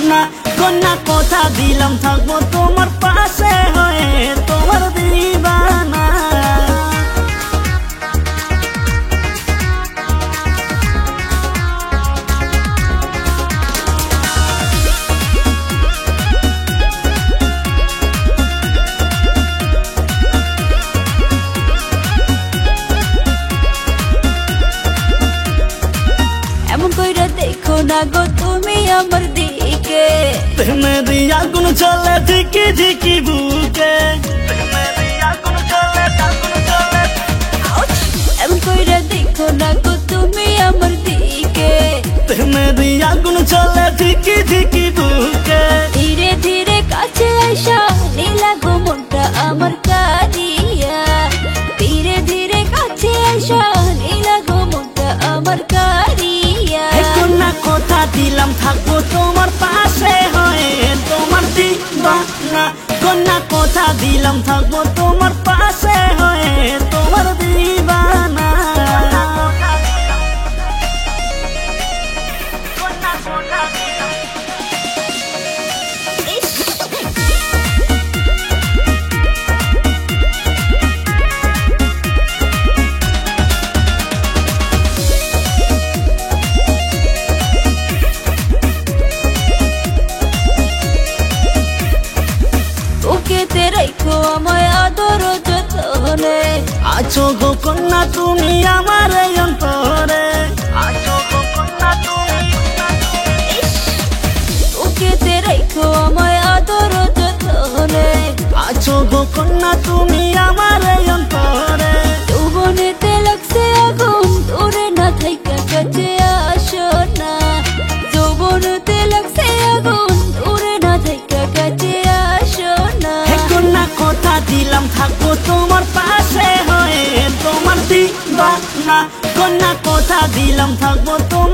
না কন্যা কথা দিলাম থাকবো তোমার পাশে হয়ে তোমার দিবানা এমন কইরা দেখো না গো তুমি আমার দিকে মেরি আগুন চলে ঝিকি ঝিকি বুকে এমন কইরা দেখো না গো তুমি আমার দিকে মেরি আগুন চলে ঝিকি ঝিকি বুকে ধীরে ধীরে কাছে আইসা নীলা গো মনটা আমার কারিয়া ধীরে ধীরে কাছে আইসা নীলা গো মনটা আমার কারিয়া কন্যা কথা দিলাম থাকবো তোমার পাশে হয়ে তোমার দিবানা কন্যা কথা দিলাম থাকবো তোমার পাশে হয়ে তোমার দিবানা বুকেতে রাখো আমায় আদর যতনে আছো গো কন্যা তুমি আমার এই অন্তরে বুকেতে রাখো আমায় আদর যতনে আছো গো কন্যা তুমি আমার এই অন্তরে যৌবনেতে লাগছে আগুন দূরে না থাইকা কাছে আসো না যৌবনেতে লাগছে আগুন দূরে না থাইকা কাছে আসো না কন্যা কথা দিলাম থাকবো তোমার পাশে হয়ে তোমার দিবানা কন্যা কথা দিলাম থাকবো তোমার